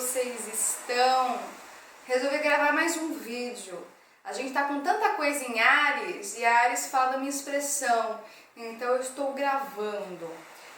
vocês estão? Resolvi gravar mais um vídeo. A gente tá com tanta coisa em Áries e Áries fala da minha expressão, então eu estou gravando.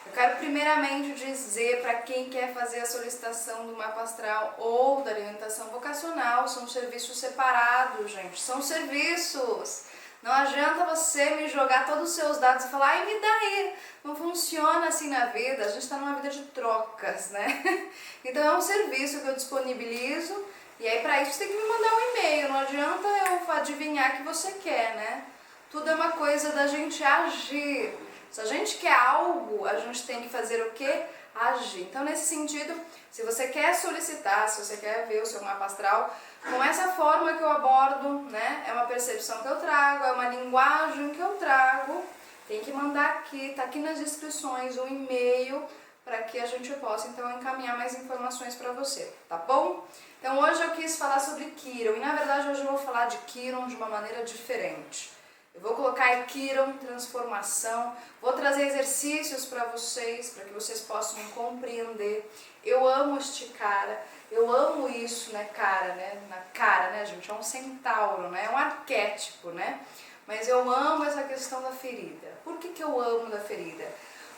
Eu quero primeiramente dizer para quem quer fazer a solicitação do mapa astral ou da orientação vocacional, são serviços separados, gente, são serviços. Não adianta você me jogar todos os seus dados e falar, ai, me dá aí. Não funciona assim na vida, a gente está numa vida de trocas, né? Então é um serviço que eu disponibilizo e aí para isso você tem que me mandar um e-mail, não adianta eu adivinhar que você quer, né? Tudo é uma coisa da gente agir. Se a gente quer algo, a gente tem que fazer o quê? Agir. Então, nesse sentido, se você quer solicitar, se você quer ver o seu mapa astral, com essa forma que eu abordo, né? É uma percepção que eu trago, é uma linguagem que eu trago. Tem que mandar aqui, tá aqui nas descrições, um e-mail para que a gente possa, então, encaminhar mais informações para você, tá bom? Então, hoje eu quis falar sobre Quiron, e na verdade hoje eu vou falar de Quiron de uma maneira diferente. Eu vou colocar aí Quiron, transformação, vou trazer exercícios para vocês possam compreender. Eu amo este cara, eu amo isso, né, cara, né, na cara, né, gente, é um centauro, né, é um arquétipo, né, mas eu amo essa questão da ferida. Por que que eu amo da ferida?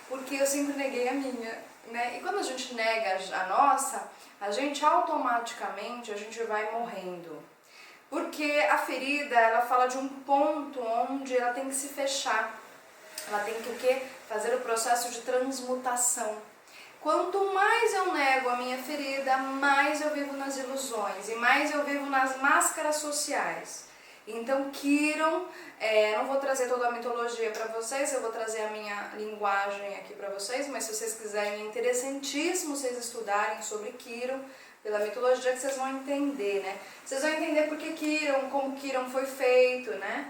Porque eu sempre neguei a minha, né, e quando a gente nega a nossa, a gente automaticamente, a gente vai morrendo. Porque a ferida, ela fala de um ponto onde ela tem que se fechar. Ela tem que o quê? Fazer o processo de transmutação. Quanto mais eu nego a minha ferida, mais eu vivo nas ilusões e mais eu vivo nas máscaras sociais. Então, Quiron, não vou trazer toda a mitologia para vocês, eu vou trazer a minha linguagem aqui para vocês, mas se vocês quiserem, é interessantíssimo vocês estudarem sobre Quiron, pela mitologia, que vocês vão entender, né? Vocês vão entender por que Quiron, como Quiron foi feito, né?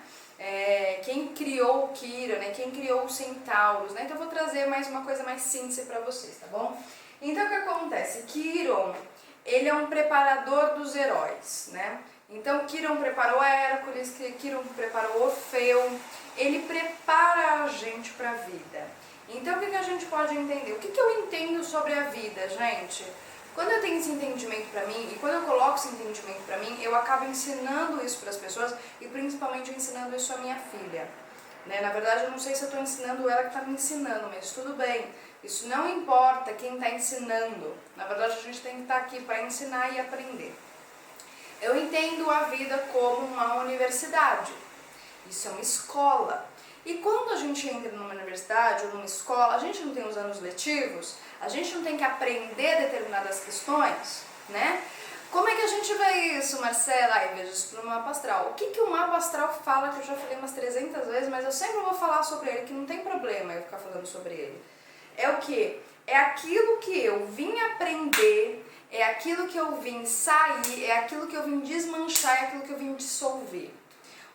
Quem criou o Quiron, né? Quem criou os centauros, né? Então eu vou trazer mais uma coisa mais síntese para vocês, tá bom? Então o que acontece? Quiron, ele é um preparador dos heróis, né? Então Quiron preparou Hércules, Quiron preparou Orfeu, ele prepara a gente para a vida. Então o que a gente pode entender? O que eu entendo sobre a vida, gente? Quando eu tenho esse entendimento para mim, e quando eu coloco esse entendimento para mim, eu acabo ensinando isso para as pessoas, e principalmente ensinando isso à minha filha. Né? Na verdade, eu não sei se eu estou ensinando ela que está me ensinando, mas tudo bem. Isso não importa quem está ensinando. Na verdade, a gente tem que estar aqui para ensinar e aprender. Eu entendo a vida como uma universidade. Isso é uma escola. E quando a gente entra numa universidade ou numa escola, a gente não tem os anos letivos, a gente não tem que aprender determinadas questões, né? Como é que a gente vê isso, Marcela? Aí vejo isso no mapa astral. O que o mapa astral fala, que eu já falei umas 300 vezes, mas eu sempre vou falar sobre ele, que não tem problema eu ficar falando sobre ele. É o que? É aquilo que eu vim aprender, é aquilo que eu vim sair, é aquilo que eu vim desmanchar, é aquilo que eu vim dissolver.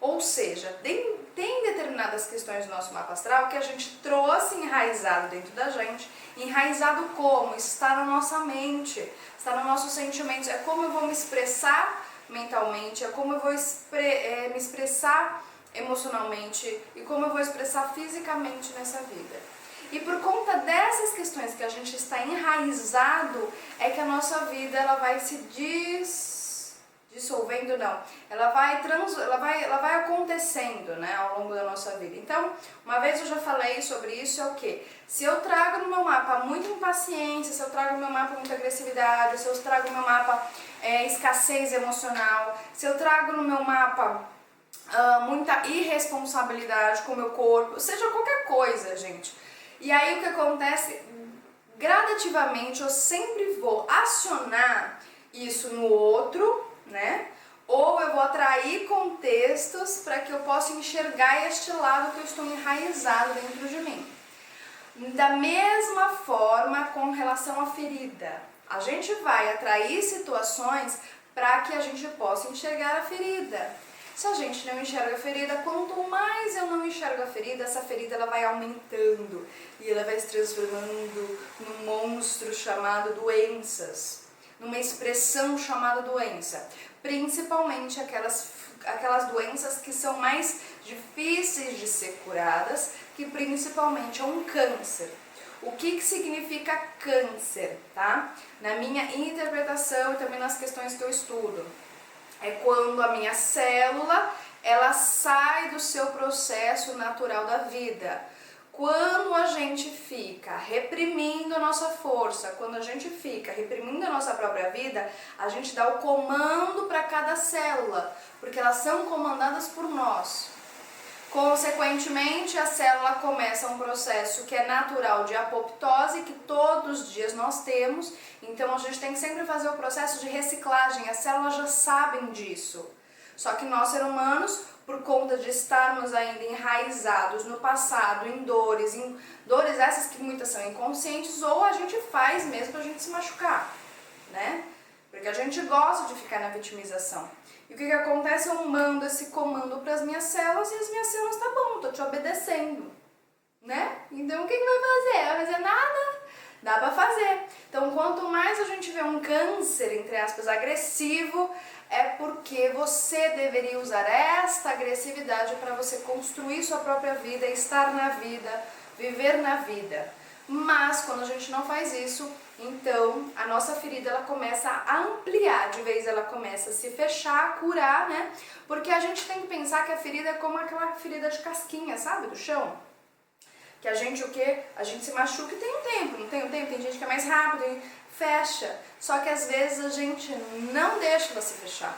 Ou seja, tem determinadas questões do nosso mapa astral que a gente trouxe enraizado dentro da gente. Enraizado como? Está na nossa mente, está nos nossos sentimentos. É como eu vou me expressar mentalmente, é como eu vou me expressar emocionalmente e como eu vou expressar fisicamente nessa vida. E por conta dessas questões que a gente está enraizado, é que a nossa vida ela vai se dissolvendo, não, ela vai acontecendo, né, ao longo da nossa vida. Então, uma vez eu já falei sobre isso, é o que? Se eu trago no meu mapa muita impaciência, se eu trago no meu mapa muita agressividade, se eu trago no meu mapa escassez emocional, se eu trago no meu mapa muita irresponsabilidade com o meu corpo, seja qualquer coisa, gente. E aí o que acontece? Gradativamente eu sempre vou acionar isso no outro, né? Ou eu vou atrair contextos para que eu possa enxergar este lado que eu estou enraizado dentro de mim. Da mesma forma com relação à ferida. A gente vai atrair situações para que a gente possa enxergar a ferida. Se a gente não enxerga a ferida, quanto mais eu não enxergo a ferida, essa ferida ela vai aumentando e ela vai se transformando num monstro chamado doenças, numa expressão chamada doença, principalmente aquelas doenças que são mais difíceis de ser curadas, que principalmente é um câncer. O que significa câncer, tá? Na minha interpretação e também nas questões que eu estudo. É quando a minha célula, ela sai do seu processo natural da vida. Quando a gente fica reprimindo a nossa força, quando a gente fica reprimindo a nossa própria vida, a gente dá o comando para cada célula, porque elas são comandadas por nós. Consequentemente, a célula começa um processo que é natural de apoptose, que todos os dias nós temos, então a gente tem que sempre fazer o processo de reciclagem, as células já sabem disso. Só que nós, seres humanos, por conta de estarmos ainda enraizados no passado, em dores essas que muitas são inconscientes, ou a gente faz mesmo pra gente se machucar, né? Porque a gente gosta de ficar na vitimização. E o que acontece? Eu mando esse comando para as minhas células e as minhas células, tá bom, tô te obedecendo, né? Então o que vai fazer? Vai fazer nada? Dá pra fazer. Então quanto mais a gente vê um câncer, entre aspas, agressivo, é porque você deveria usar esta agressividade para você construir sua própria vida, estar na vida, viver na vida. Mas quando a gente não faz isso, então a nossa ferida ela começa a ampliar, de vez ela começa a se fechar, a curar, né? Porque a gente tem que pensar que a ferida é como aquela ferida de casquinha, sabe, do chão? Que a gente o quê? A gente se machuca e tem um tempo, não tem um tempo? Tem gente que é mais rápido, fecha. Só que às vezes a gente não deixa ela se fechar.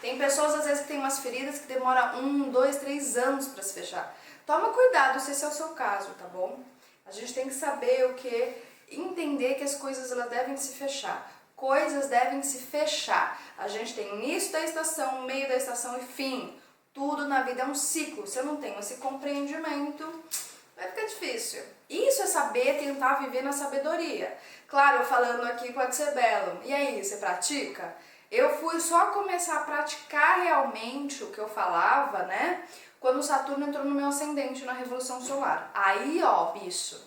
Tem pessoas às vezes que tem umas feridas que demoram 1, 2, 3 anos para se fechar. Toma cuidado se esse é o seu caso, tá bom? A gente tem que saber o que? Entender que as coisas elas devem se fechar. Coisas devem se fechar. A gente tem início da estação, meio da estação e fim. Tudo na vida é um ciclo. Se eu não tenho esse compreendimento, vai ficar difícil. Isso é saber tentar viver na sabedoria. Claro, falando aqui com a Axebelo. E aí, você pratica? Eu fui só começar a praticar realmente o que eu falava, né? Quando o Saturno entrou no meu ascendente na Revolução Solar. Aí, ó, bicho,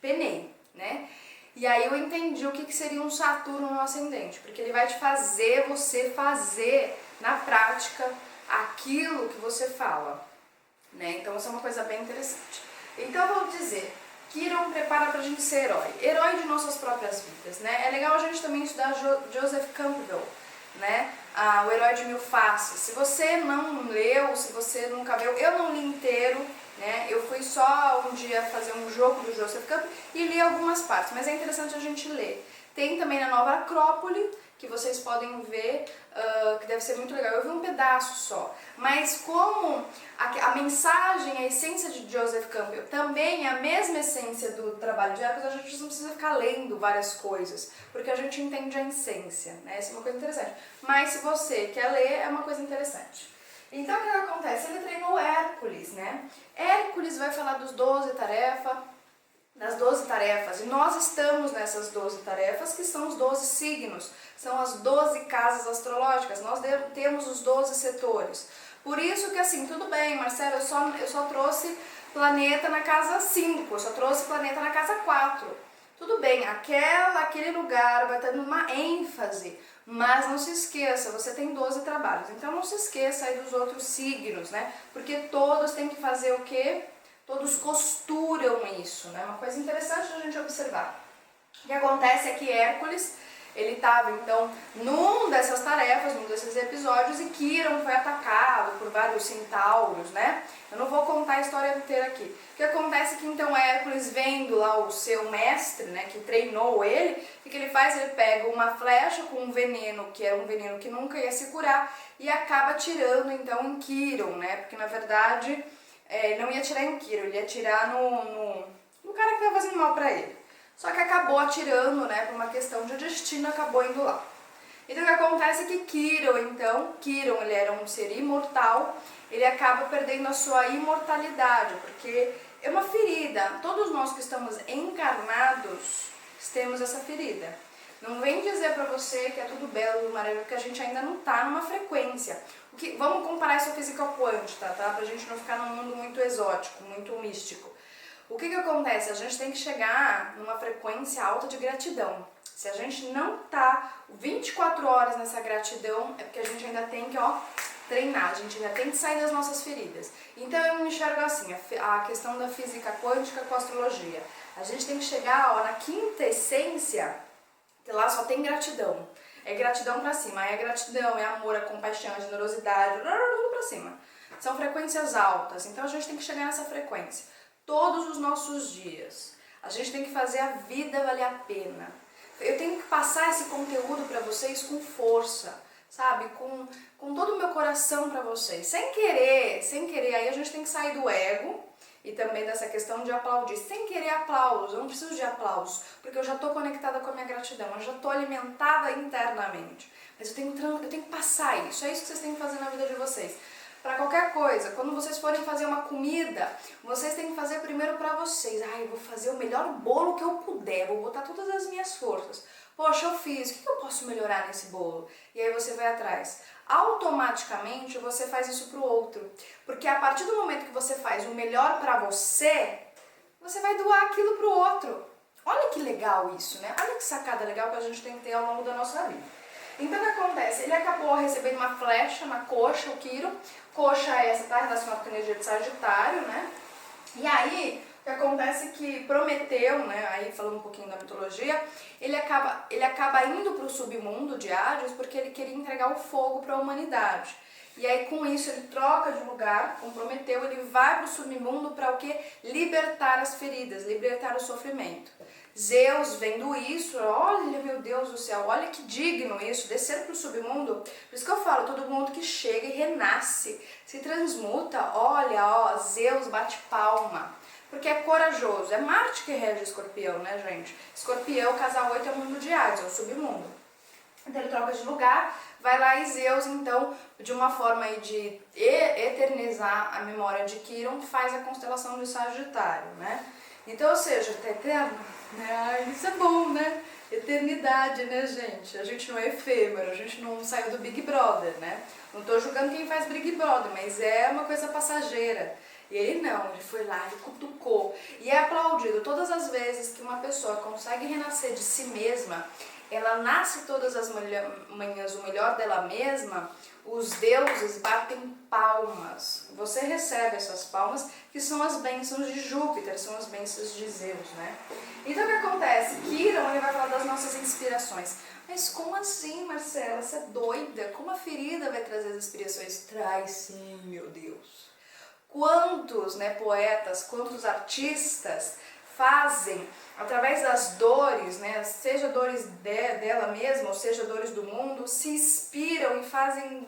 penei, né? E aí eu entendi o que seria um Saturno no ascendente. Porque ele vai te fazer você fazer na prática aquilo que você fala, né? Então, isso é uma coisa bem interessante. Então, eu vou dizer, Quiron prepara pra gente ser herói. Herói de nossas próprias vidas, né? É legal a gente também estudar Joseph Campbell, né? O Herói de Mil Faces. Se você não leu, se você nunca viu, eu não li inteiro, né? Eu fui só um dia fazer um jogo do Joseph Campbell e li algumas partes, mas é interessante a gente ler. Tem também na Nova Acrópole, que vocês podem ver, que deve ser muito legal. Eu vi um pedaço só, mas como a mensagem, a essência de Joseph Campbell também é a mesma essência do trabalho de Hércules, a gente não precisa ficar lendo várias coisas, porque a gente entende a essência, né? Essa é uma coisa interessante. Mas se você quer ler, é uma coisa interessante. Então o que acontece? Ele treinou Hércules, né? Hércules vai falar dos 12 tarefas, das 12 tarefas, e nós estamos nessas 12 tarefas, que são os 12 signos, são as 12 casas astrológicas, nós temos os 12 setores. Por isso que assim, tudo bem, Marcelo, eu só trouxe planeta na casa 5, eu só trouxe planeta na casa 4. Tudo bem, aquele lugar vai tendo uma ênfase, mas não se esqueça, você tem 12 trabalhos, então não se esqueça aí dos outros signos, né? Porque todos têm que fazer o quê? Todos costuram isso, né? Uma coisa interessante a gente observar. O que acontece é que Hércules, ele estava então num dessas tarefas, num desses episódios, e Quiron foi atacado por vários centauros, né? Eu não vou contar a história inteira aqui. O que acontece é que então Hércules, vendo lá o seu mestre, né, que treinou ele, o que ele faz? Ele pega uma flecha com um veneno, que era um veneno que nunca ia se curar, e acaba atirando então em Quiron, né? Porque na verdade não ia atirar em Quiron, ele ia atirar no cara que estava fazendo mal pra ele. Só que acabou atirando, né, por uma questão de destino, acabou indo lá. Então o que acontece é que Quiron, ele era um ser imortal, ele acaba perdendo a sua imortalidade, porque é uma ferida. Todos nós que estamos encarnados temos essa ferida. Não vem dizer pra você que é tudo belo, maravilhoso, porque a gente ainda não tá numa frequência. Vamos comparar isso à física quântica, tá? Pra gente não ficar num mundo muito exótico, muito místico. O que acontece? A gente tem que chegar numa frequência alta de gratidão. Se a gente não tá 24 horas nessa gratidão, é porque a gente ainda tem que, treinar, a gente ainda tem que sair das nossas feridas. Então eu enxergo assim, a questão da física quântica com a astrologia. A gente tem que chegar na quinta essência, que lá só tem gratidão. É gratidão pra cima, é gratidão, é amor, é compaixão, é generosidade, tudo pra cima. São frequências altas, então a gente tem que chegar nessa frequência todos os nossos dias. A gente tem que fazer a vida valer a pena. Eu tenho que passar esse conteúdo para vocês com força, sabe? Com todo o meu coração para vocês. Sem querer, aí a gente tem que sair do ego e também dessa questão de aplaudir. Sem querer aplausos, eu não preciso de aplausos, porque eu já estou conectada com a minha gratidão, eu já estou alimentada internamente. Mas eu tenho que passar isso, é isso que vocês têm que fazer na vida de vocês. Para qualquer coisa, quando vocês forem fazer uma comida, vocês têm que fazer primeiro para vocês. Eu vou fazer o melhor bolo que eu puder, vou botar todas as minhas forças. Poxa, eu fiz, o que eu posso melhorar nesse bolo? E aí você vai atrás. Automaticamente você faz isso para o outro. Porque a partir do momento que você faz o melhor para você, você vai doar aquilo para o outro. Olha que legal isso, né? Olha que sacada legal que a gente tem que ter ao longo da nossa vida. Então o que acontece? Ele acabou recebendo uma flecha na coxa, o Quiron. Coxa essa tá relacionada com a energia de Sagitário, né? E aí, o que acontece é que Prometeu, né? Aí falando um pouquinho da mitologia, ele acaba indo para o submundo de Hades porque ele queria entregar o fogo para a humanidade. E aí com isso ele troca de lugar com Prometeu, ele vai para o submundo para o quê? Libertar as feridas, libertar o sofrimento. Zeus, vendo isso, olha, meu Deus do céu, olha que digno isso, descer para o submundo. Por isso que eu falo, todo mundo que chega e renasce, se transmuta, olha, Zeus bate palma. Porque é corajoso, é Marte que rege Escorpião, né, gente? Escorpião, casa 8 é o mundo de Hades, é o submundo. Então ele troca de lugar, vai lá e Zeus, então, de uma forma aí de eternizar a memória de Quiron, faz a constelação de Sagitário, né? Então, ou seja, tá eterno, né? Isso é bom, né? Eternidade, né, gente? A gente não é efêmero, a gente não saiu do Big Brother, né? Não tô julgando quem faz Big Brother, mas é uma coisa passageira. E ele não, ele foi lá, ele cutucou. E é aplaudido todas as vezes que uma pessoa consegue renascer de si mesma, ela nasce todas as manhãs o melhor dela mesma, os deuses batem palmas. Você recebe essas palmas, que são as bênçãos de Júpiter, são as bênçãos de Zeus, né? Então o que acontece? Quiron, ele vai falar das nossas inspirações. Mas como assim, Marcela? Você é doida? Como a ferida vai trazer as inspirações? Traz sim, meu Deus. Quantos, né, poetas, quantos artistas fazem, através das dores, né, seja dores dela mesma, ou seja dores do mundo, se inspiram e fazem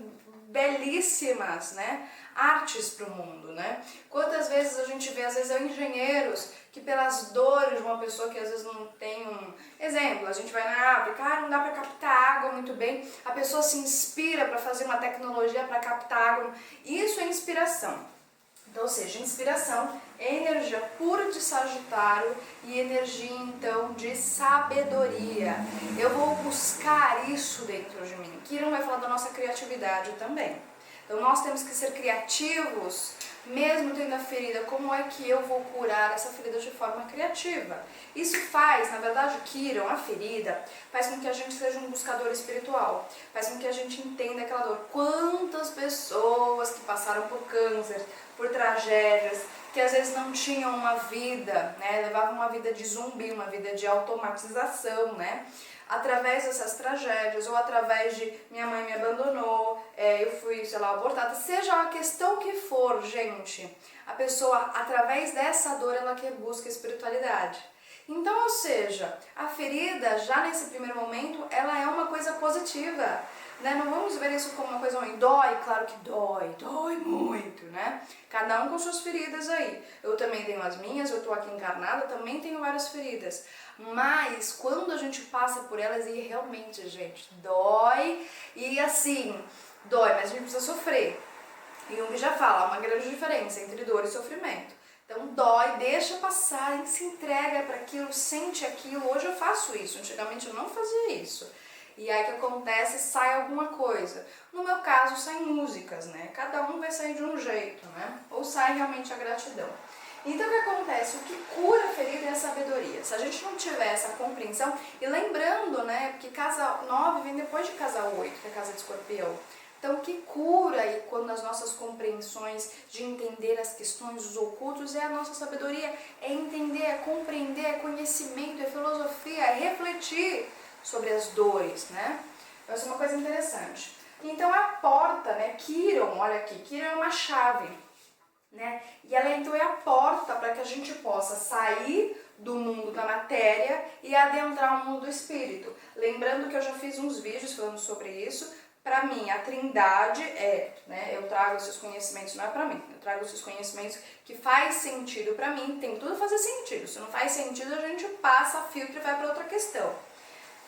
belíssimas, né, artes para o mundo, né? Quantas vezes a gente vê, às vezes, engenheiros que pelas dores de uma pessoa que às vezes não tem um... Exemplo, a gente vai na África, não dá para captar água muito bem, a pessoa se inspira para fazer uma tecnologia para captar água, isso é inspiração. Então, ou seja, inspiração é energia pura de Sagitário e energia, então, de sabedoria. Eu vou buscar isso dentro de mim. Quiron vai falar da nossa criatividade também. Então, nós temos que ser criativos, mesmo tendo a ferida. Como é que eu vou curar essa ferida de forma criativa? Isso faz, na verdade, Quiron, a ferida, faz com que a gente seja um buscador espiritual, faz com que a gente entenda aquela dor. Quantas pessoas que passaram por câncer, por tragédias, que às vezes não tinham uma vida, né, levavam uma vida de zumbi, uma vida de automatização, né, através dessas tragédias, ou através de minha mãe me abandonou, eu fui, sei lá, abortada, seja a questão que for, gente, a pessoa, através dessa dor, ela que busca espiritualidade. Então, ou seja, a ferida, já nesse primeiro momento, ela é uma coisa positiva, né? Não vamos ver isso como uma coisa ruim. Dói, claro que dói muito, né? Cada um com suas feridas aí. Eu também tenho as minhas, eu tô aqui encarnada, também tenho várias feridas. Mas quando a gente passa por elas, e realmente, gente, dói, e assim, dói, mas a gente precisa sofrer. E Jung já fala, há uma grande diferença entre dor e sofrimento. Então dói, deixa passar, se entrega para aquilo, sente aquilo. Hoje eu faço isso, antigamente eu não fazia isso. E aí o que acontece, sai alguma coisa. No meu caso, saem músicas, né? Cada um vai sair de um jeito, né? Ou sai realmente a gratidão. Então o que acontece? O que cura a ferida é a sabedoria. Se a gente não tiver essa compreensão, e lembrando, né? Porque casa 9 vem depois de casa 8, que é a casa de Escorpião. Então, o que cura aí quando as nossas compreensões de entender as questões dos ocultos é a nossa sabedoria, é entender, é compreender, é conhecimento, é filosofia, é refletir sobre as dores, né? Então, essa é uma coisa interessante. Então, a porta, né, Quiron, olha aqui, Quiron é uma chave, né? E ela então é a porta para que a gente possa sair do mundo da matéria e adentrar o mundo do espírito. Lembrando que eu já fiz uns vídeos falando sobre isso. Para mim, a trindade né, eu trago esses conhecimentos, não é para mim, eu trago esses conhecimentos que faz sentido para mim, tem tudo a fazer sentido. Se não faz sentido, a gente passa, filtra e vai para outra questão,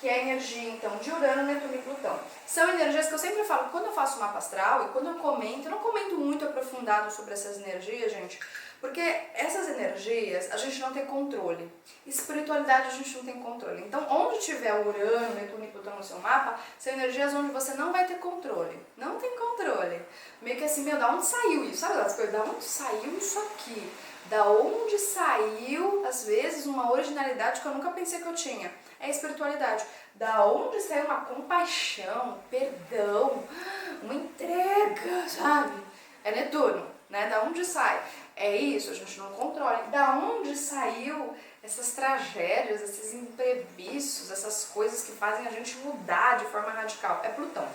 que é a energia, então, de Urano, Netuno e Plutão. São energias que eu sempre falo, quando eu faço mapa astral e quando eu não comento muito aprofundado sobre essas energias, gente, porque essas energias a gente não tem controle. Espiritualidade a gente não tem controle. Então, onde tiver Urano, Netuno e Plutão no seu mapa, são energias onde você não vai ter controle. Não tem controle. Meio que assim, da onde saiu isso? Sabe aquelas coisas? Da onde saiu isso aqui? Da onde saiu, às vezes, uma originalidade que eu nunca pensei que eu tinha? É a espiritualidade. Da onde saiu uma compaixão, perdão, uma entrega, sabe? É Netuno, né? Da onde sai? É isso, a gente não controla. Da onde saiu essas tragédias, esses imprevistos, essas coisas que fazem a gente mudar de forma radical? É Plutão.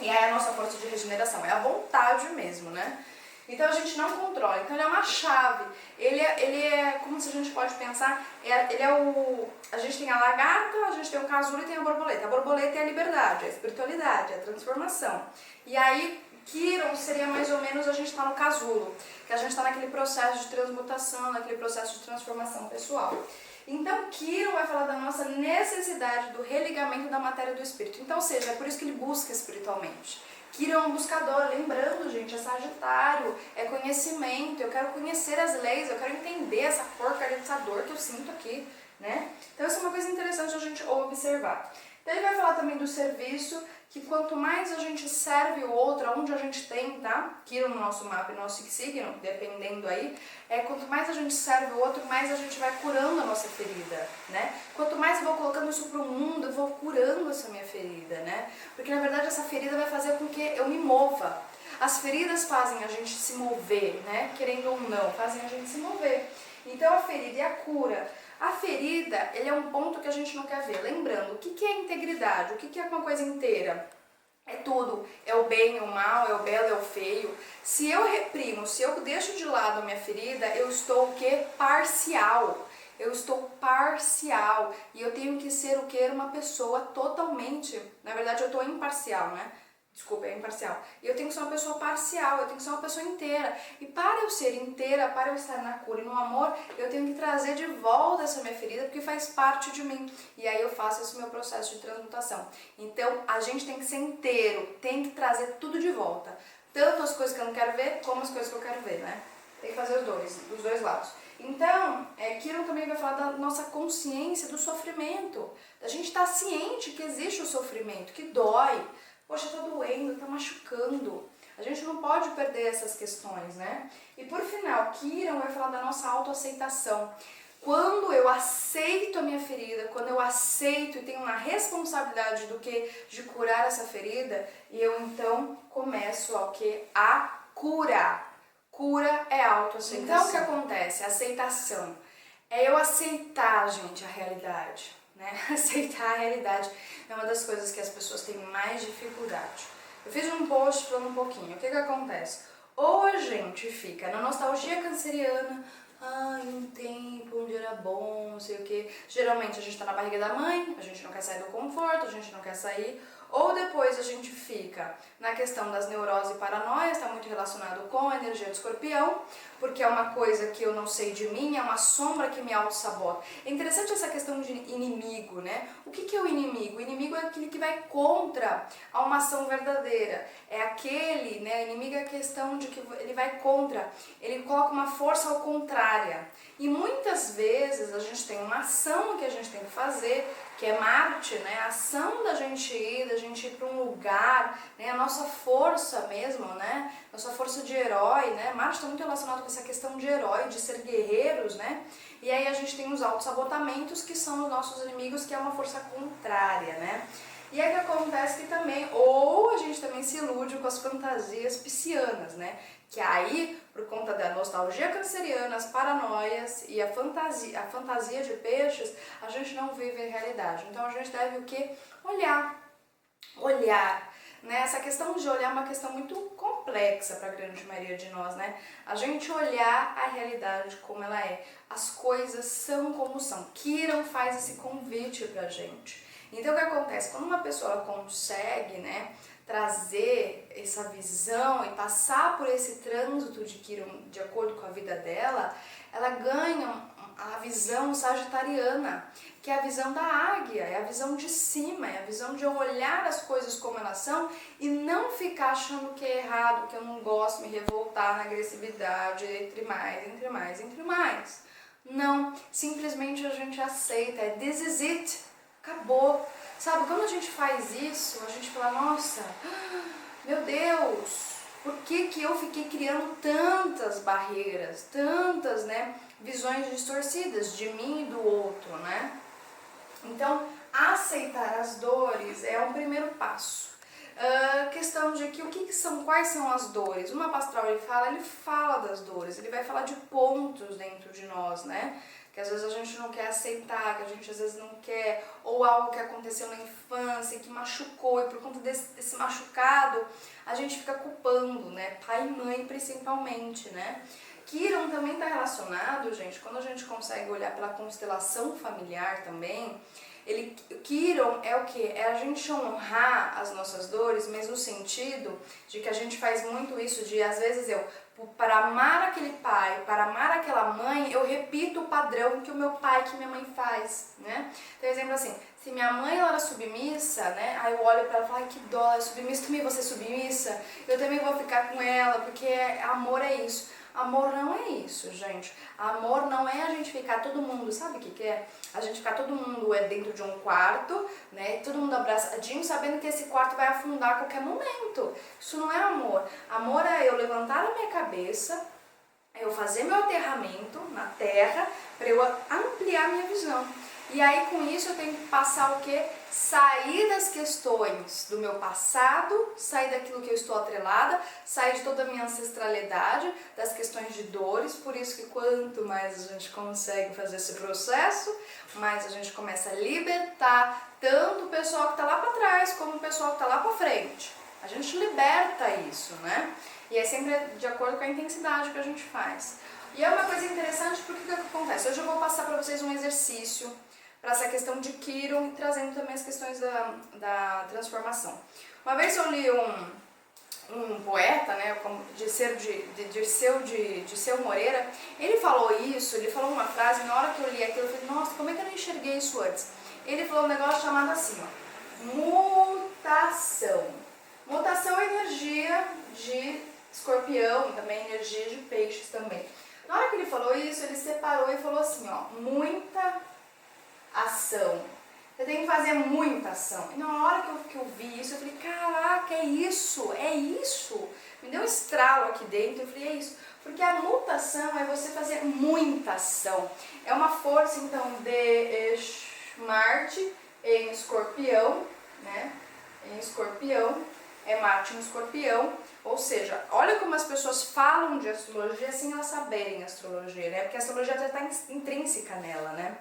E aí a nossa força de regeneração, é a vontade mesmo, né? Então a gente não controla, então ele é uma chave, ele é como se a gente pode pensar, a gente tem a lagarta, a gente tem o casulo e tem a borboleta é a liberdade, a espiritualidade, a transformação. E aí Quiron seria mais ou menos a gente está no casulo, que a gente está naquele processo de transmutação, naquele processo de transformação pessoal. Então Quiron vai falar da nossa necessidade do religamento da matéria do espírito, então ou seja, é por isso que ele busca espiritualmente. Quiron é um buscador, lembrando, gente, é Sagitário, é conhecimento, eu quero conhecer as leis, eu quero entender essa porcaria dessa dor que eu sinto aqui, né? Então isso é uma coisa interessante a gente observar. Então ele vai falar também do serviço, que quanto mais a gente serve o outro, onde a gente tem, tá? Quiron no nosso mapa e no nosso signo, dependendo aí, quanto mais a gente serve o outro, mais a gente vai curando a nossa ferida, né? Quanto mais eu vou colocando isso pro mundo, eu vou curando essa minha ferida, né? Porque na verdade essa ferida vai fazer com que eu me mova. As feridas fazem a gente se mover, né? Querendo ou não, fazem a gente se mover. Então a ferida e a cura. A ferida, ele é um ponto que a gente não quer ver. Lembrando, o que é integridade? O que é uma coisa inteira? É tudo. É o bem, é o mal, é o belo, é o feio. Se eu reprimo, se eu deixo de lado a minha ferida, eu estou o quê? Parcial. Eu estou parcial. E eu tenho que ser o quê? Uma pessoa totalmente... Na verdade, eu estou imparcial, né? Desculpa, é imparcial. E eu tenho que ser uma pessoa parcial, eu tenho que ser uma pessoa inteira. E para eu ser inteira, para eu estar na cura e no amor, eu tenho que trazer de volta essa minha ferida, porque faz parte de mim. E aí eu faço esse meu processo de transmutação. Então, a gente tem que ser inteiro, tem que trazer tudo de volta. Tanto as coisas que eu não quero ver, como as coisas que eu quero ver, né? Tem que fazer os dois lados. Então, Quiron também vai falar da nossa consciência do sofrimento. Da gente estar ciente que existe o sofrimento, que dói. Poxa, tá doendo, tá machucando. A gente não pode perder essas questões, né? E por final, Quiron vai falar da nossa autoaceitação. Quando eu aceito a minha ferida, quando eu aceito e tenho uma responsabilidade do que de curar essa ferida, e eu então começo ao que? A curar. Cura é autoaceitação. Então o que acontece? Aceitação. É eu aceitar, gente, a realidade. Né? Aceitar a realidade é uma das coisas que as pessoas têm mais dificuldade. Eu fiz um post falando um pouquinho. O que acontece? Ou a gente fica na nostalgia canceriana, um tempo onde era bom, não sei o que. Geralmente a gente tá na barriga da mãe, a gente não quer sair do conforto, a gente não quer sair. Ou depois a gente fica na questão das neuroses e paranoias, está muito relacionado com a energia do escorpião, porque é uma coisa que eu não sei de mim, é uma sombra que me auto-sabota. É interessante essa questão de inimigo, né? O que é o inimigo? O inimigo é aquele que vai contra a uma ação verdadeira. É aquele, né? O inimigo é a questão de que ele vai contra, ele coloca uma força ao contrária. E muitas vezes a gente tem uma ação que a gente tem que fazer, que é Marte, né? A ação da gente ir para um lugar, né? A nossa força mesmo, né? Nossa força de herói, né? Marte está muito relacionado com essa questão de herói, de ser guerreiros, né? E aí a gente tem os autossabotamentos, que são os nossos inimigos, que é uma força contrária, né? E aí que acontece que também, ou a gente também se ilude com as fantasias piscianas, né? Que aí, por conta da nostalgia canceriana, as paranoias e a fantasia de peixes, a gente não vive a realidade. Então a gente deve o quê? Olhar, né? Essa questão de olhar é uma questão muito complexa para a grande maioria de nós, né? A gente olhar a realidade como ela é. As coisas são como são. Kiran faz esse convite pra gente. Então o que acontece? Quando uma pessoa consegue, né, trazer essa visão e passar por esse trânsito de Kiran de acordo com a vida dela, ela ganha a visão sagitariana, que é a visão da águia, é a visão de cima, é a visão de eu olhar as coisas como elas são e não ficar achando que é errado, que eu não gosto, me revoltar na agressividade, entre mais. Não, simplesmente a gente aceita, é this is it, acabou. Sabe, quando a gente faz isso, a gente fala, nossa, meu Deus, por que eu fiquei criando tantas barreiras, tantas, né, visões distorcidas de mim e do outro, né? Então, aceitar as dores é um primeiro passo. Questão de que quais são as dores? O mapa astral ele fala das dores, ele vai falar de pontos dentro de nós, né? Que às vezes a gente não quer aceitar, que a gente às vezes não quer, ou algo que aconteceu na infância, que machucou, e por conta desse machucado, a gente fica culpando, né? Pai e mãe principalmente, né? Kiran também está relacionado, gente, quando a gente consegue olhar pela constelação familiar também, Kiran é o que? É a gente honrar as nossas dores, mas no sentido de que a gente faz muito isso de, às vezes para amar aquele pai, para amar aquela mãe, eu repito o padrão que o meu pai, que minha mãe faz, né? Então, exemplo assim, se minha mãe ela era submissa, né? Aí eu olho para ela e falo, ai, que dó, ela é submissa, também vou ser submissa, eu também vou ficar com ela, porque amor é isso. Amor não é isso, gente. Amor não é a gente ficar todo mundo, sabe o que é? A gente ficar todo mundo dentro de um quarto, né? Todo mundo abraçadinho, sabendo que esse quarto vai afundar a qualquer momento. Isso não é amor. Amor é eu levantar a minha cabeça, é eu fazer meu aterramento na terra, para eu ampliar minha visão. E aí com isso eu tenho que passar o quê? Sair das questões do meu passado, sair daquilo que eu estou atrelada, sair de toda a minha ancestralidade, das questões de dores, por isso que quanto mais a gente consegue fazer esse processo, mais a gente começa a libertar tanto o pessoal que está lá para trás, como o pessoal que está lá para frente. A gente liberta isso, né? E é sempre de acordo com a intensidade que a gente faz. E é uma coisa interessante porque o que acontece? Hoje eu vou passar para vocês um exercício para essa questão de Kiran e trazendo também as questões da transformação. Uma vez eu li um poeta, né, Dirceu Moreira, ele falou isso, ele falou uma frase, na hora que eu li aquilo, eu falei, nossa, como é que eu não enxerguei isso antes? Ele falou um negócio chamado assim, ó, mutação. Mutação é energia de escorpião, também energia de peixes também. Na hora que ele falou isso, ele separou e falou assim, ó, muita ação. Você tem que fazer muita ação. E na hora que eu vi isso, eu falei, caraca, é isso. Me deu um estralo aqui dentro, eu falei, é isso. Porque a mutação é você fazer muita ação. É uma força, então, de Marte em Escorpião, né? Em Escorpião, é Marte em Escorpião. Ou seja, olha como as pessoas falam de astrologia sem elas saberem astrologia, né? Porque a astrologia já está intrínseca nela, né?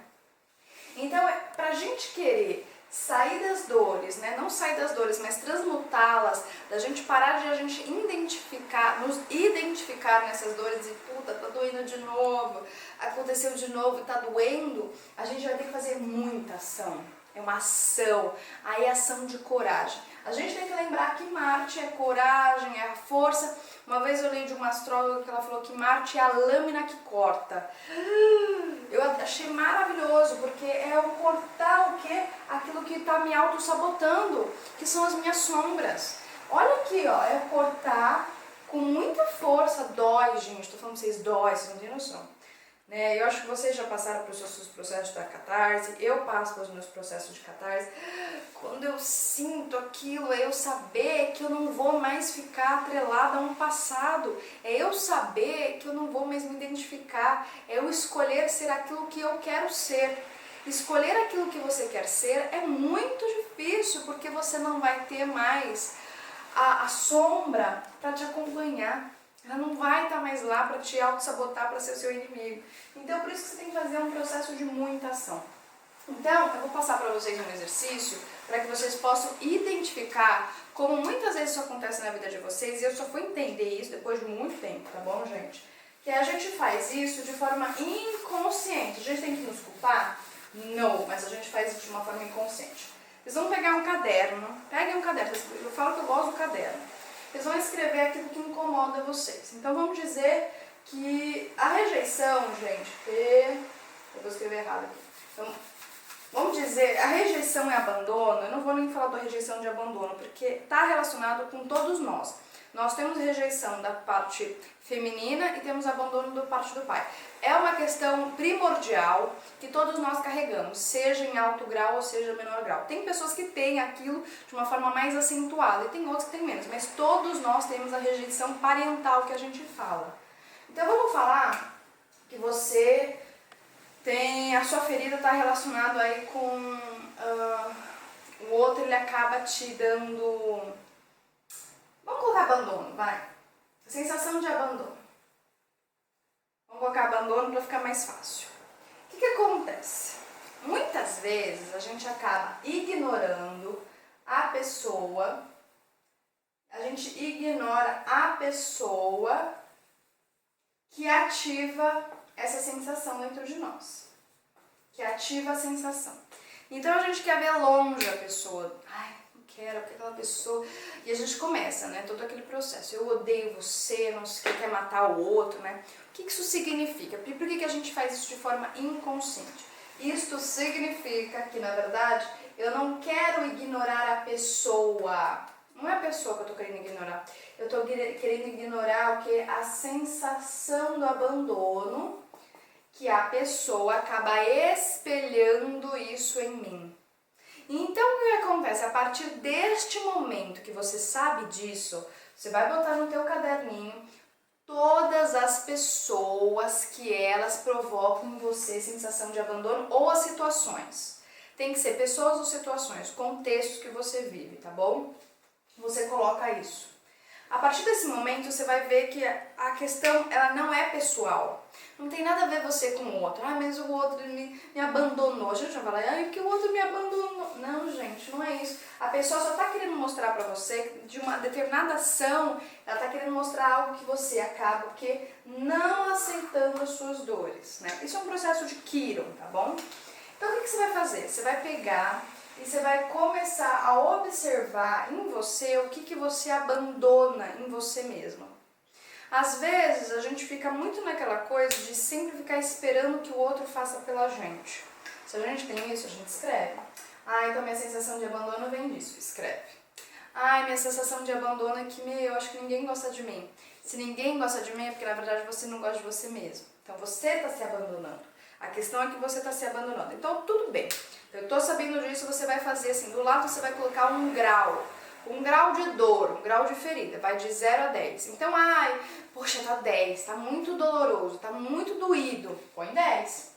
Então, para a gente querer sair das dores, né? Não sair das dores, mas transmutá-las, da gente parar de a gente nos identificar nessas dores e puta, tá doendo de novo, aconteceu de novo e tá doendo, a gente vai ter que fazer muita ação. É uma ação, aí é ação de coragem. A gente tem que lembrar que Marte é coragem, é a força. Uma vez eu li de uma astróloga que ela falou que Marte é a lâmina que corta. Eu achei maravilhoso, porque é o cortar o quê? Aquilo que está me auto-sabotando, que são as minhas sombras. Olha aqui, ó, é cortar com muita força, dói, gente. Estou falando pra vocês, dói, vocês não têm noção. Né? Eu acho que vocês já passaram pelos seus processos da catarse, eu passo pelos meus processos de catarse. Quando eu sinto aquilo, é eu saber que eu não vou mais ficar atrelada a um passado, é eu saber que eu não vou mais me identificar, é eu escolher ser aquilo que eu quero ser. escolher aquilo que você quer ser é muito difícil, porque você não vai ter mais a sombra para te acompanhar. Ela não vai estar mais lá para te auto-sabotar, para ser o seu inimigo. Então, por isso que você tem que fazer um processo de muita ação. Então, eu vou passar para vocês um exercício para que vocês possam identificar como muitas vezes isso acontece na vida de vocês, e eu só fui entender isso depois de muito tempo, tá bom, gente? Que a gente faz isso de forma inconsciente. A gente tem que nos culpar? Não, mas a gente faz isso de uma forma inconsciente. Vocês vão pegar um caderno, peguem um caderno, eu falo que eu gosto do caderno. Vocês vão escrever aquilo que incomoda vocês. Então vamos dizer que a rejeição, gente, eu vou escrever errado aqui. Então, vamos dizer, a rejeição e abandono, eu não vou nem falar da rejeição de abandono, porque está relacionado com todos nós. Nós temos rejeição da parte feminina e temos abandono da parte do pai. É uma questão primordial que todos nós carregamos, seja em alto grau ou seja em menor grau. Tem pessoas que têm aquilo de uma forma mais acentuada e tem outras que têm menos, mas todos nós temos a rejeição parental que a gente fala. Então vamos falar que você tem, a sua ferida está relacionada aí com o outro, ele acaba te dando, vamos colocar abandono, vai, sensação de abandono. Vamos colocar abandono para ficar mais fácil. O que acontece? Muitas vezes a gente acaba ignorando a pessoa, que ativa essa sensação dentro de nós, que ativa a sensação. Então a gente quer ver longe a pessoa, ai, não quero aquela pessoa, e a gente começa, né, todo aquele processo, eu odeio você, não sei o que, quer matar o outro, né, o que isso significa? Por que a gente faz isso de forma inconsciente? Isto significa que, na verdade, eu não quero ignorar a pessoa. Não é a pessoa que eu tô querendo ignorar. Eu tô querendo ignorar o que? A sensação do abandono, que a pessoa acaba espelhando isso em mim. Então, o que acontece? A partir deste momento que você sabe disso, você vai botar no teu caderninho todas as pessoas que elas provocam em você sensação de abandono ou as situações. Tem que ser pessoas ou situações, contextos que você vive, tá bom? Você coloca isso. A partir desse momento você vai ver que a questão ela não é pessoal. Não tem nada a ver você com o outro. Ah, mas o outro me abandonou. A gente vai falar, ah, que o outro me abandonou. Não, gente, não é isso. A pessoa só está querendo mostrar para você de uma determinada ação, ela está querendo mostrar algo que você acaba não aceitando as suas dores, né? Isso é um processo de Kiron, tá bom? Então o que você vai fazer? Você vai pegar e você vai começar a observar em você o que você abandona em você mesma. Às vezes a gente fica muito naquela coisa de sempre ficar esperando que o outro faça pela gente. Se a gente tem isso, a gente escreve. Ah, então minha sensação de abandono vem disso, escreve. Ah, minha sensação de abandono é que, eu acho que ninguém gosta de mim. Se ninguém gosta de mim é porque na verdade você não gosta de você mesmo. Então você está se abandonando. A questão é que você está se abandonando. Então tudo bem. Eu estou sabendo disso, você vai fazer assim, do lado você vai colocar um grau de dor, um grau de ferida, vai de 0 a 10. Então, ai, poxa, tá 10, tá muito doloroso, tá muito doído, põe 10.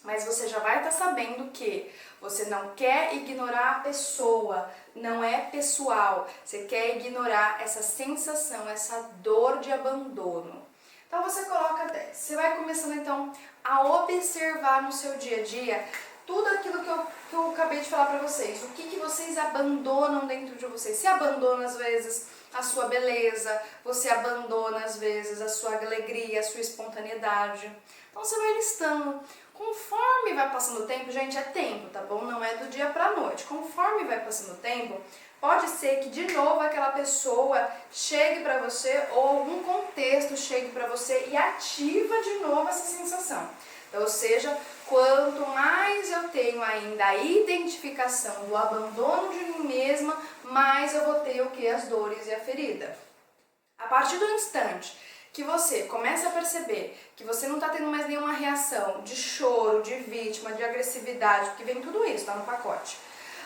Mas você já vai estar sabendo que você não quer ignorar a pessoa, não é pessoal, você quer ignorar essa sensação, essa dor de abandono. Então você coloca 10. Você vai começando então a observar no seu dia a dia tudo aquilo que eu acabei de falar pra vocês. O que vocês abandonam dentro de vocês. Você abandona às vezes a sua beleza, você abandona às vezes a sua alegria, a sua espontaneidade. Então você vai listando. Conforme vai passando o tempo, gente, é tempo, tá bom? Não é do dia pra noite. Conforme vai passando o tempo, pode ser que de novo aquela pessoa chegue pra você ou algum contexto chegue pra você e ativa de novo essa sensação. Então, ou seja, quanto mais eu tenho ainda a identificação do abandono de mim mesma, mais eu vou ter o que? As dores e a ferida. A partir do instante que você começa a perceber que você não está tendo mais nenhuma reação de choro, de vítima, de agressividade, porque vem tudo isso, tá no pacote.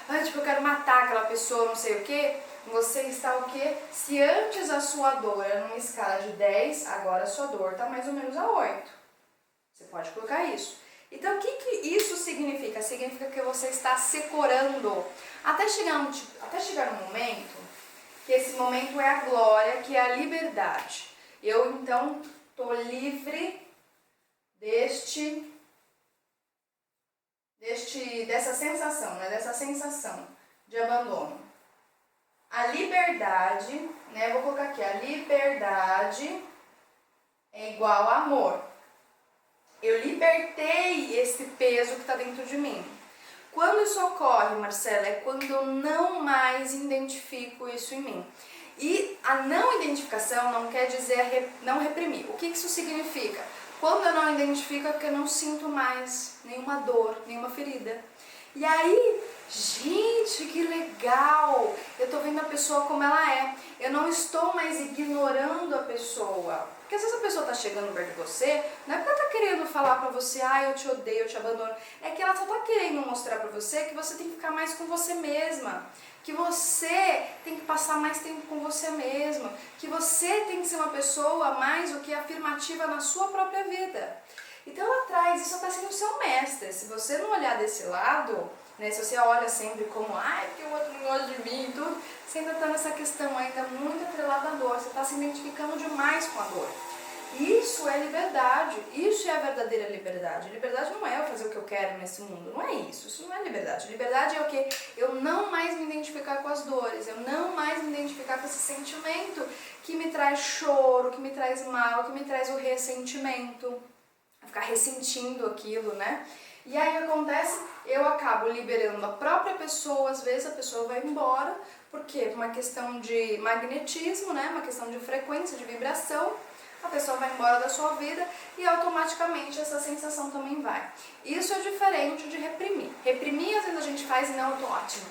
Ah, tipo, eu quero matar aquela pessoa, não sei o que, você está o quê? Se antes a sua dor era numa escala de 10, agora a sua dor está mais ou menos a 8. Você pode colocar isso. Então, o que isso significa? Significa que você está se curando até chegar no momento, que esse momento é a glória, que é a liberdade. Eu, então, estou livre dessa sensação, né? Dessa sensação de abandono. A liberdade, né? Vou colocar aqui, a liberdade é igual a amor. Eu libertei esse peso que está dentro de mim. Quando isso ocorre, Marcela, é quando eu não mais identifico isso em mim. E a não identificação não quer dizer não reprimir. O que isso significa? Quando eu não identifico é porque eu não sinto mais nenhuma dor, nenhuma ferida. E aí, gente, que legal! Eu tô vendo a pessoa como ela é. Eu não estou mais ignorando a pessoa. Porque às vezes a pessoa tá chegando perto de você, não é porque ela tá querendo falar pra você, eu te odeio, eu te abandono. É que ela só tá querendo mostrar pra você que você tem que ficar mais com você mesma. Que você tem que passar mais tempo com você mesma. Que você tem que ser uma pessoa mais do que afirmativa na sua própria vida. Então ela traz, isso está sendo o seu mestre. Se você não olhar desse lado, né, se você olha sempre como, porque o outro não gosta de mim e tudo, você ainda está nessa questão ainda muito atrelada à dor, você está se identificando demais com a dor. Isso é liberdade, isso é a verdadeira liberdade. Liberdade não é eu fazer o que eu quero nesse mundo, não é isso não é liberdade. Liberdade é o que? Eu não mais me identificar com as dores, eu não mais me identificar com esse sentimento que me traz choro, que me traz mal, que me traz o ressentimento. Ficar ressentindo aquilo, né? E aí o que acontece? Eu acabo liberando a própria pessoa, às vezes a pessoa vai embora, porque uma questão de magnetismo, né? Uma questão de frequência, de vibração, a pessoa vai embora da sua vida e automaticamente essa sensação também vai. Isso é diferente de reprimir. Reprimir às vezes a gente faz e não, eu tô ótima,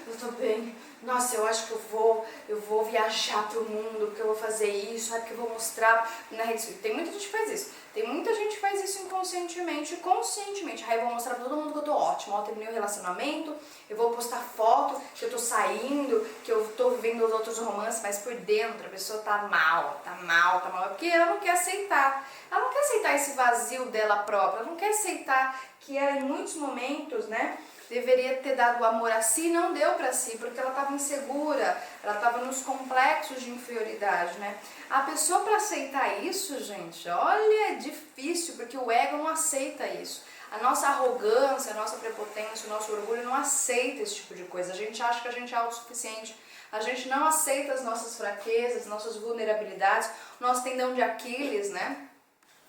eu tô bem, nossa, eu acho que eu vou viajar pro mundo, porque eu vou fazer isso, porque eu vou mostrar na rede social. Tem muita gente que faz isso. Tem muita gente que faz isso inconscientemente e conscientemente. Aí eu vou mostrar pra todo mundo que eu tô ótima, eu terminei o relacionamento, eu vou postar foto que eu tô saindo, que eu tô vivendo os outros romances, mas por dentro a pessoa tá mal. É porque ela não quer aceitar. Ela não quer aceitar esse vazio dela própria, ela não quer aceitar que ela em muitos momentos, né, deveria ter dado o amor a si, não deu pra si, porque ela estava insegura, ela estava nos complexos de inferioridade, né? A pessoa para aceitar isso, gente, olha, é difícil, porque o ego não aceita isso. A nossa arrogância, a nossa prepotência, o nosso orgulho não aceita esse tipo de coisa. A gente acha que a gente é autossuficiente, a gente não aceita as nossas fraquezas, nossas vulnerabilidades, o nosso tendão de Aquiles, né?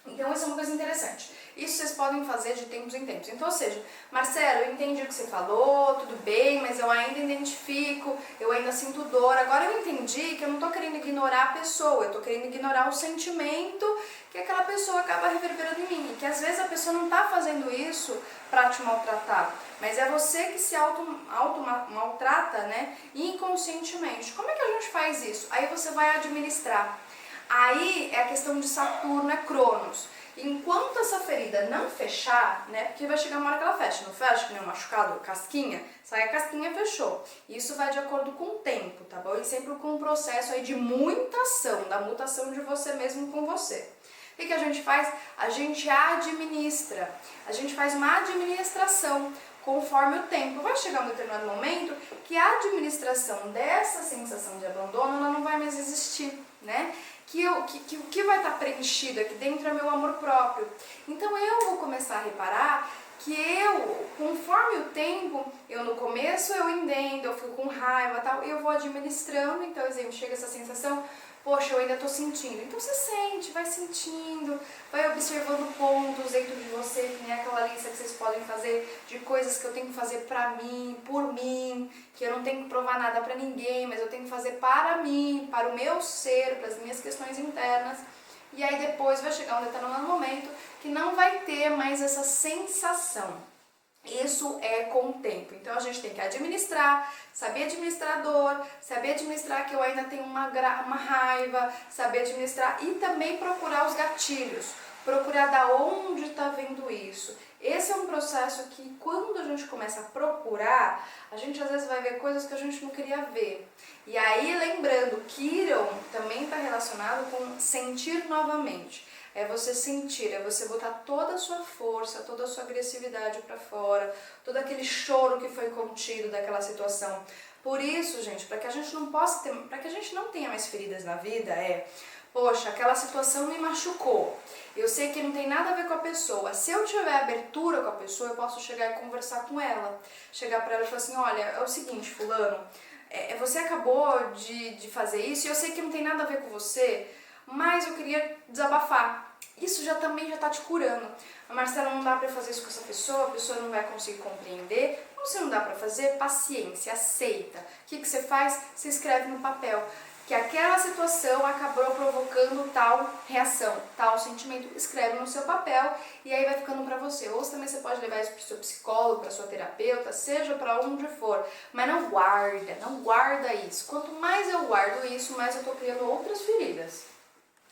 Então isso é uma coisa interessante. Isso vocês podem fazer de tempos em tempos. Então, ou seja, Marcelo, eu entendi o que você falou, tudo bem, mas eu ainda identifico, eu ainda sinto dor. Agora eu entendi que eu não estou querendo ignorar a pessoa, eu estou querendo ignorar o sentimento que aquela pessoa acaba reverberando em mim. E que às vezes a pessoa não está fazendo isso para te maltratar, mas é você que se auto-maltrata, né, inconscientemente. Como é que a gente faz isso? Aí você vai administrar. Aí é a questão de Saturno, é Cronos. Enquanto essa ferida não fechar, né, porque vai chegar uma hora que ela fecha, não fecha, que nem um machucado, casquinha, sai a casquinha, fechou. Isso vai de acordo com o tempo, tá bom? E sempre com um processo aí de mutação, da mutação de você mesmo com você. O que a gente faz? A gente administra, a gente faz uma administração conforme o tempo. Vai chegar um determinado momento que a administração dessa sensação de abandono, ela não vai mais existir, né? Que o que vai estar preenchido aqui dentro é meu amor próprio. Então eu vou começar a reparar que eu, conforme o tempo, eu no começo eu entendo, eu fico com raiva e tal, e eu vou administrando, então, exemplo, chega essa sensação, poxa, eu ainda tô sentindo. Então você sente, vai sentindo, vai observando pontos dentro de você, que nem aquela lista que vocês podem fazer de coisas que eu tenho que fazer pra mim, por mim, que eu não tenho que provar nada pra ninguém, mas eu tenho que fazer para mim, para o meu ser, para as minhas questões internas. E aí depois vai chegar um determinado momento que não vai ter mais essa sensação. Isso é com o tempo. Então a gente tem que administrar, saber administrar a dor, saber administrar que eu ainda tenho uma raiva, saber administrar e também procurar os gatilhos, procurar da onde está vindo isso. Esse é um processo que quando a gente começa a procurar, a gente às vezes vai ver coisas que a gente não queria ver. E aí lembrando, Quirón também está relacionado com sentir novamente. é você sentir, é você botar toda a sua força, toda a sua agressividade para fora, todo aquele choro que foi contido daquela situação. Por isso, gente, para que a gente não possa ter, para que a gente não tenha mais feridas na vida, poxa, aquela situação me machucou. Eu sei que não tem nada a ver com a pessoa. Se eu tiver abertura com a pessoa, eu posso chegar e conversar com ela. Chegar para ela e falar assim, olha, é o seguinte, fulano, você acabou de fazer isso e eu sei que não tem nada a ver com você, mas eu queria desabafar. Isso também já tá te curando. Marcela, não dá pra fazer isso com essa pessoa, a pessoa não vai conseguir compreender. Como se não dá pra fazer, paciência, aceita. O que você faz? Você escreve no papel que aquela situação acabou provocando tal reação, tal sentimento. Escreve no seu papel e aí vai ficando pra você. Ou também você pode levar isso pro seu psicólogo, pra sua terapeuta, seja pra onde for. Mas não guarda isso. Quanto mais eu guardo isso, mais eu tô criando outras feridas.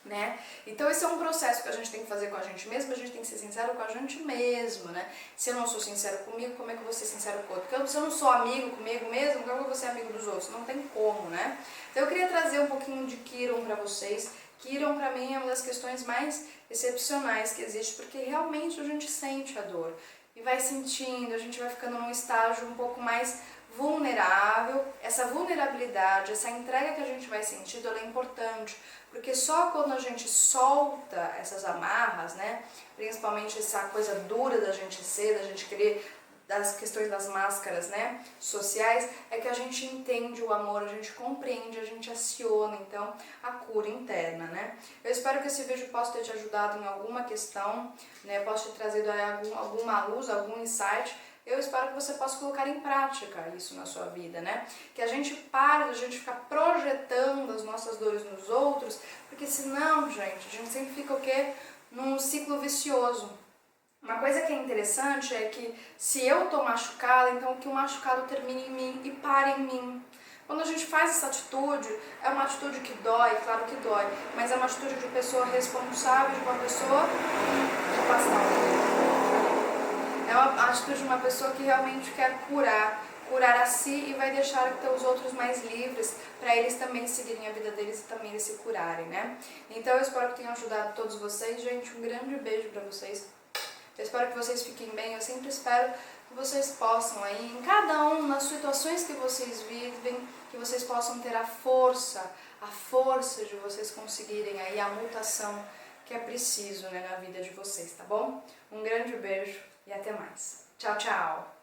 Né? Então esse é um processo que a gente tem que fazer com a gente mesmo, a gente tem que ser sincero com a gente mesmo, né? Se eu não sou sincero comigo, como é que eu vou ser sincero com o outro? Porque se eu não sou amigo comigo mesmo, como é que eu vou ser amigo dos outros? Não tem como, né? Então eu queria trazer um pouquinho de Quiron pra vocês. Quiron pra mim é uma das questões mais excepcionais que existe, porque realmente a gente sente a dor e vai sentindo, a gente vai ficando num estágio um pouco mais vulnerável. Essa vulnerabilidade, essa entrega que a gente vai sentindo, ela é importante, porque só quando a gente solta essas amarras, né, principalmente essa coisa dura da gente ser, da gente querer, das questões das máscaras, né, sociais, é que a gente entende o amor, a gente compreende, a gente aciona, então, a cura interna, né. Eu espero que esse vídeo possa ter te ajudado em alguma questão, né, possa ter trazido alguma luz, algum insight. Eu espero que você possa colocar em prática isso na sua vida, né? Que a gente pare de a gente ficar projetando as nossas dores nos outros, porque senão, gente, a gente sempre fica o quê? Num ciclo vicioso. Uma coisa que é interessante é que se eu tô machucada, então que o machucado termine em mim e pare em mim. Quando a gente faz essa atitude, é uma atitude que dói, claro que dói, mas é uma atitude de pessoa responsável, de uma pessoa é uma atitude de uma pessoa que realmente quer curar a si e vai deixar os outros mais livres para eles também seguirem a vida deles e também eles se curarem, né? Então eu espero que tenha ajudado todos vocês, gente, um grande beijo para vocês. Eu espero que vocês fiquem bem, eu sempre espero que vocês possam aí, em cada um, nas situações que vocês vivem, que vocês possam ter a força de vocês conseguirem aí a mutação que é preciso, né, na vida de vocês, tá bom? Um grande beijo e até mais. Tchau, tchau!